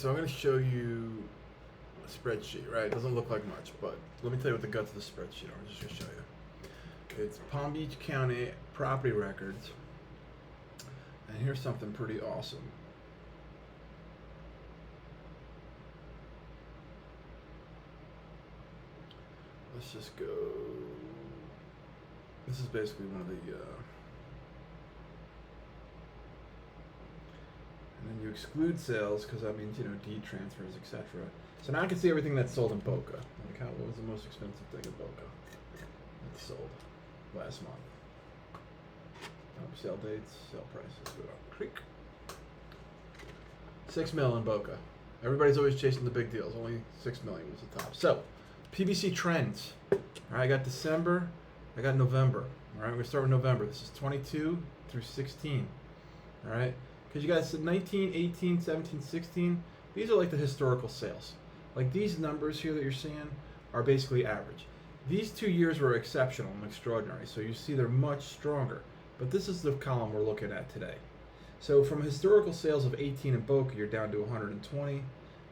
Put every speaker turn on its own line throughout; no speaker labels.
So I'm going to show you a spreadsheet, right? It doesn't look like much, but let me tell you what the guts of the spreadsheet are. I'm just going to show you. It's Palm Beach County property records. And here's something pretty awesome. Let's just go. This is basically one of the and then you exclude sales because that means, deed transfers, etc. So now I can see everything that's sold in Boca. Like what was the most expensive thing in Boca that's sold last month? Sale dates, sale prices. Go down. Creek. 6 mil in Boca. Everybody's always chasing the big deals. Only 6 million was the top. So PBC trends. All right, I got December. I got November. All right, we're gonna start with November. This is 22 through 16. All right. Because you guys said 19, 18, 17, 16, these are like the historical sales. Like these numbers here that you're seeing are basically average. These 2 years were exceptional and extraordinary, so you see they're much stronger. But this is the column we're looking at today. So from historical sales of 18 in Boca, you're down to 120.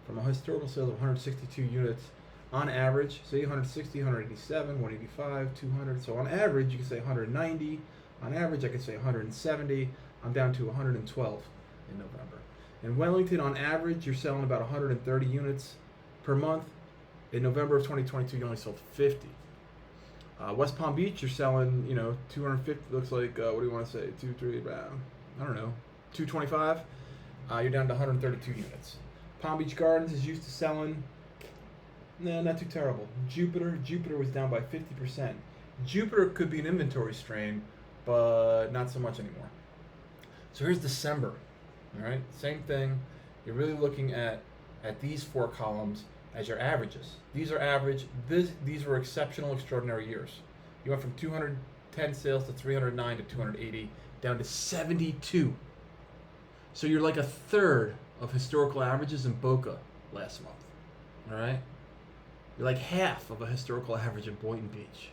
From a historical sales of 162 units, on average, say 160, 187, 185, 200. So on average, you can say 190. On average, I could say 170. I'm down to 112 in November. In Wellington, on average, you're selling about 130 units per month. In November of 2022, you only sold 50. West Palm Beach, you're selling, 250. Looks like, what do you want to say? 2, 3, I don't know, 225. You're down to 132 units. Palm Beach Gardens is used to selling, not too terrible. Jupiter was down by 50%. Jupiter could be an inventory strain, but not so much anymore. So here's December, all right? Same thing. You're really looking at these 4 columns as your averages. These are average. These were exceptional, extraordinary years. You went from 210 sales to 309 to 280, down to 72. So you're like a third of historical averages in Boca last month, all right? You're like half of a historical average in Boynton Beach.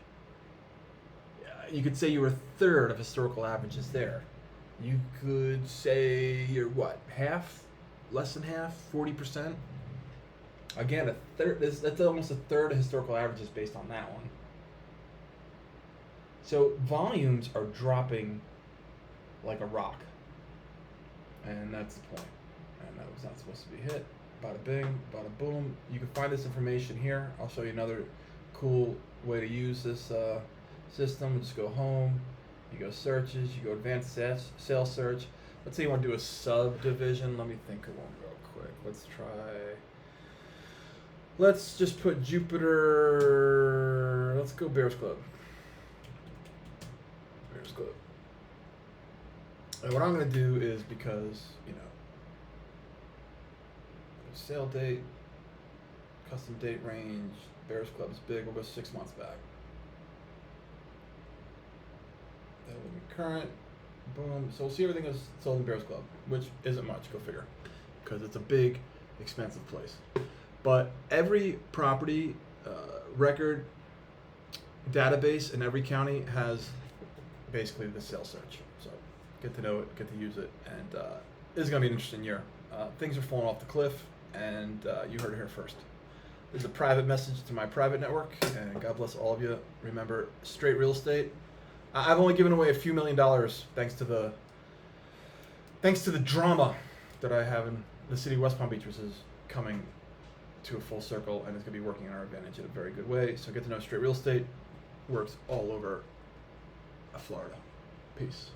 You could say you were a third of historical averages there. You could say you're what? Half? Less than half? 40%? Again, a third. That's almost a third of historical averages based on that one. So volumes are dropping like a rock. And that's the point. And that was not supposed to be hit. Bada bing, bada boom. You can find this information here. I'll show you another cool way to use this system. Just go home. You go searches, you go advanced sales search. Let's say you want to do a subdivision. Let me think of one real quick. Let's just put Jupiter. Let's go Bears Club. Bears Club. And what I'm going to do is because, sale date, custom date range, Bears Club is big. We'll go 6 months back. That will be current. Boom. So we'll see everything is sold in Bears Club, which isn't much. Go figure, because it's a big, expensive place. But every property record database in every county has basically the sales search. So get to know it, get to use it, and this is gonna be an interesting year. Things are falling off the cliff, and you heard it here first. This is a private message to my private network, and God bless all of you. Remember, straight real estate. I've only given away a few $1 million thanks to the drama that I have in the city of West Palm Beach, which is coming to a full circle and is going to be working in our advantage in a very good way. So get to know straight real estate. Works all over Florida. Peace.